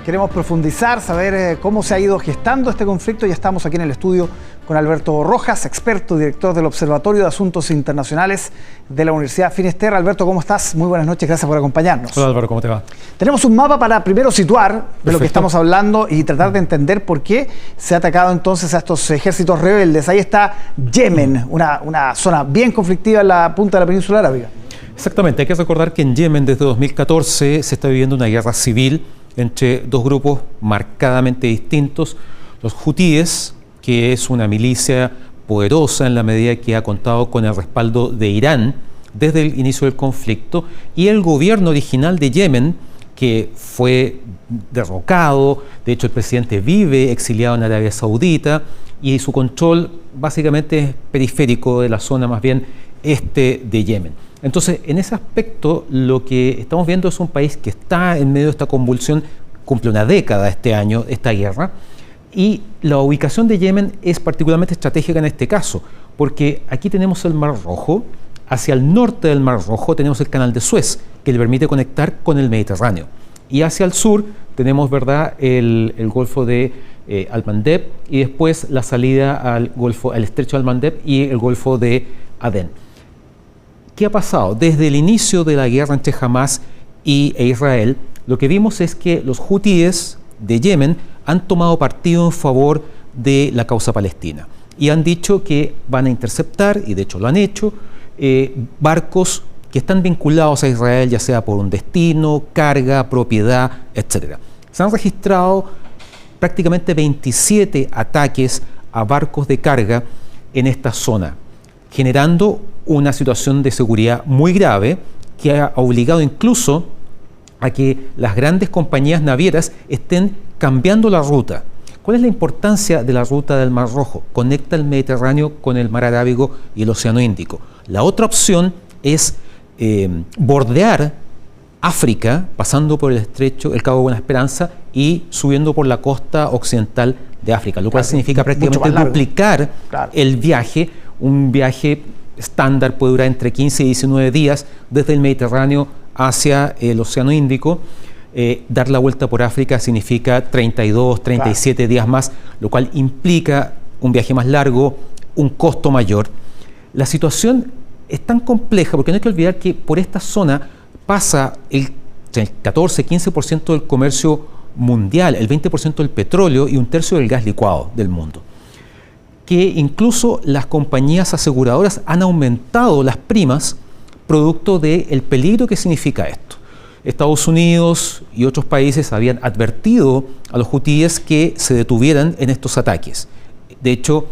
Queremos profundizar, saber cómo se ha ido gestando este conflicto. Ya estamos aquí en el estudio con Alberto Rojas, experto y director del Observatorio de Asuntos Internacionales de la Universidad Finisterra. Alberto, ¿cómo estás? Muy buenas noches, gracias por acompañarnos. Hola Álvaro, ¿cómo te va? Tenemos un mapa para primero situar de Perfecto. lo que estamos hablando y tratar de entender por qué se ha atacado entonces a estos ejércitos rebeldes. Ahí está Yemen, una zona bien conflictiva en la punta de la península arábiga. Exactamente, hay que recordar que en Yemen desde 2014 se está viviendo una guerra civil entre dos grupos marcadamente distintos. Los hutíes, que es una milicia poderosa en la medida que ha contado con el respaldo de Irán desde el inicio del conflicto, y el gobierno original de Yemen, que fue derrocado. De hecho, el presidente vive exiliado en Arabia Saudita y su control básicamente es periférico de la zona más bien este de Yemen. Entonces, en ese aspecto, lo que estamos viendo es un país que está en medio de esta convulsión, cumple una década este año, esta guerra, y la ubicación de Yemen es particularmente estratégica en este caso, porque aquí tenemos el Mar Rojo, hacia el norte del Mar Rojo tenemos el Canal de Suez, que le permite conectar con el Mediterráneo, y hacia el sur tenemos, ¿verdad?, el Golfo de Al-Mandeb, y después la salida al Estrecho de Al-Mandeb y el Golfo de Adén. ¿Qué ha pasado? Desde el inicio de la guerra entre Hamas e Israel, lo que vimos es que los hutíes de Yemen han tomado partido en favor de la causa palestina y han dicho que van a interceptar, y de hecho lo han hecho, barcos que están vinculados a Israel, ya sea por un destino, carga, propiedad, etc. Se han registrado prácticamente 27 ataques a barcos de carga en esta zona, generando una situación de seguridad muy grave que ha obligado incluso a que las grandes compañías navieras estén cambiando la ruta. ¿Cuál es la importancia de la ruta del Mar Rojo? Conecta el Mediterráneo con el Mar Arábigo y el Océano Índico. La otra opción es bordear África, pasando por el estrecho, el Cabo de Buena Esperanza, y subiendo por la costa occidental de África, lo cual significa prácticamente duplicar el viaje. Un viaje estándar puede durar entre 15 y 19 días desde el Mediterráneo hacia el Océano Índico. Dar la vuelta por África significa 32, 37 días más, lo cual implica un viaje más largo, un costo mayor. La situación es tan compleja porque no hay que olvidar que por esta zona pasa el 14-15% del comercio mundial, el 20% del petróleo y un tercio del gas licuado del mundo, que incluso las compañías aseguradoras han aumentado las primas producto del peligro que significa esto. Estados Unidos y otros países habían advertido a los hutíes que se detuvieran en estos ataques. De hecho,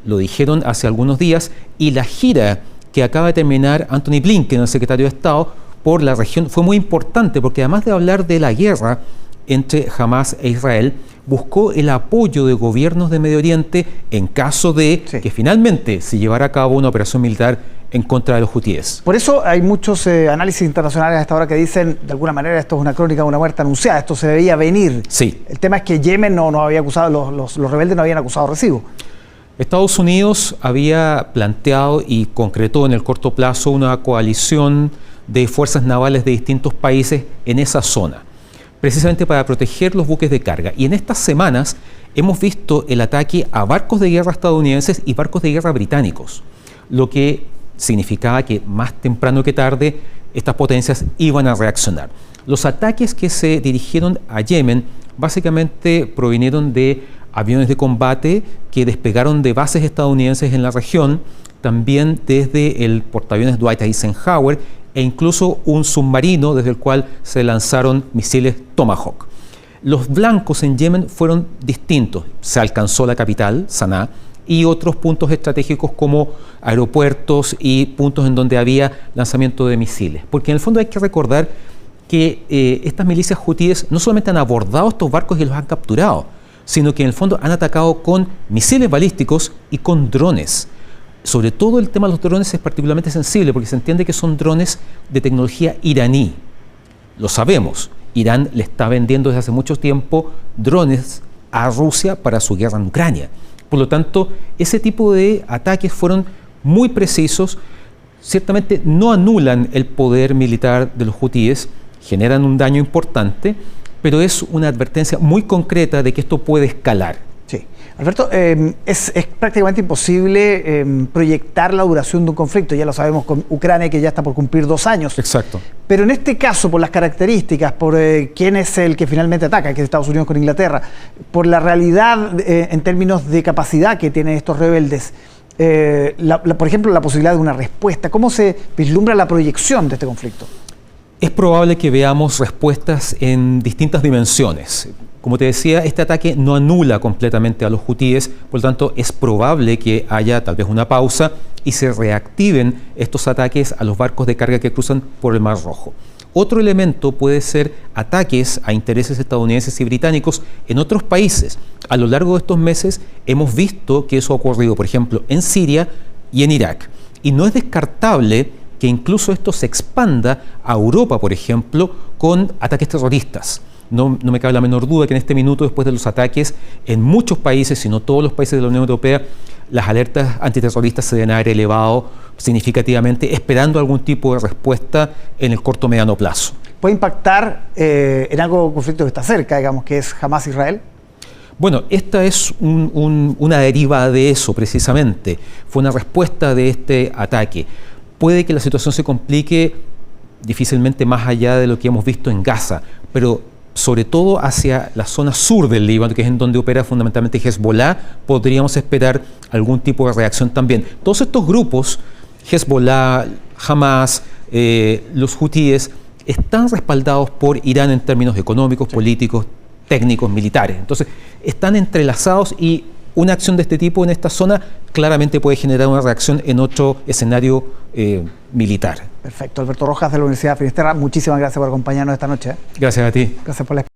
lo dijeron hace algunos días, y la gira que acaba de terminar Antony Blinken, el secretario de Estado, por la región fue muy importante porque además de hablar de la guerra entre Hamas e Israel, buscó el apoyo de gobiernos de Medio Oriente en caso de que finalmente se llevara a cabo una operación militar en contra de los hutíes. Por eso hay muchos análisis internacionales hasta ahora que dicen, de alguna manera, esto es una crónica de una muerte anunciada, esto se debía venir. Sí. El tema es que Yemen no había acusado, los rebeldes no habían acusado recibo. Estados Unidos había planteado y concretó en el corto plazo una coalición de fuerzas navales de distintos países en esa zona, precisamente para proteger los buques de carga. Y en estas semanas hemos visto el ataque a barcos de guerra estadounidenses y barcos de guerra británicos, lo que significaba que más temprano que tarde estas potencias iban a reaccionar. Los ataques que se dirigieron a Yemen básicamente provinieron de aviones de combate que despegaron de bases estadounidenses en la región, también desde el portaaviones Dwight Eisenhower, e incluso un submarino desde el cual se lanzaron misiles Tomahawk. Los blancos en Yemen fueron distintos. Se alcanzó la capital, Sanaa, y otros puntos estratégicos como aeropuertos y puntos en donde había lanzamiento de misiles. Porque en el fondo hay que recordar que estas milicias hutíes no solamente han abordado estos barcos y los han capturado, sino que en el fondo han atacado con misiles balísticos y con drones. Sobre todo el tema de los drones es particularmente sensible porque se entiende que son drones de tecnología iraní. Lo sabemos, Irán le está vendiendo desde hace mucho tiempo drones a Rusia para su guerra en Ucrania. Por lo tanto, ese tipo de ataques fueron muy precisos, ciertamente no anulan el poder militar de los hutíes, generan un daño importante, pero es una advertencia muy concreta de que esto puede escalar. Sí. Alberto, es prácticamente imposible proyectar la duración de un conflicto. Ya lo sabemos con Ucrania, que ya está por cumplir 2 años. Exacto. Pero en este caso, por las características, por quién es el que finalmente ataca, que es Estados Unidos con Inglaterra, por la realidad en términos de capacidad que tienen estos rebeldes, por ejemplo, la posibilidad de una respuesta, ¿cómo se vislumbra la proyección de este conflicto? Es probable que veamos respuestas en distintas dimensiones. Como te decía, este ataque no anula completamente a los hutíes, por lo tanto es probable que haya tal vez una pausa y se reactiven estos ataques a los barcos de carga que cruzan por el Mar Rojo. Otro elemento puede ser ataques a intereses estadounidenses y británicos en otros países. A lo largo de estos meses hemos visto que eso ha ocurrido, por ejemplo, en Siria y en Irak. Y no es descartable que incluso esto se expanda a Europa, por ejemplo, con ataques terroristas. No me cabe la menor duda que en este minuto, después de los ataques en muchos países, si no todos los países de la Unión Europea, las alertas antiterroristas se deben haber elevado significativamente, esperando algún tipo de respuesta en el corto o mediano plazo. ¿Puede impactar en algo conflicto que está cerca, digamos, que es Hamás-Israel? Bueno, esta es una deriva de eso precisamente. Fue una respuesta de este ataque. Puede que la situación se complique difícilmente más allá de lo que hemos visto en Gaza, pero sobre todo hacia la zona sur del Líbano, que es en donde opera fundamentalmente Hezbollah, podríamos esperar algún tipo de reacción también. Todos estos grupos, Hezbollah, Hamas, los hutíes, están respaldados por Irán en términos económicos, políticos, técnicos, militares. Entonces, están entrelazados y una acción de este tipo en esta zona claramente puede generar una reacción en otro escenario militar. Perfecto. Alberto Rojas, de la Universidad de Finisterra, muchísimas gracias por acompañarnos esta noche. Gracias a ti. Gracias por la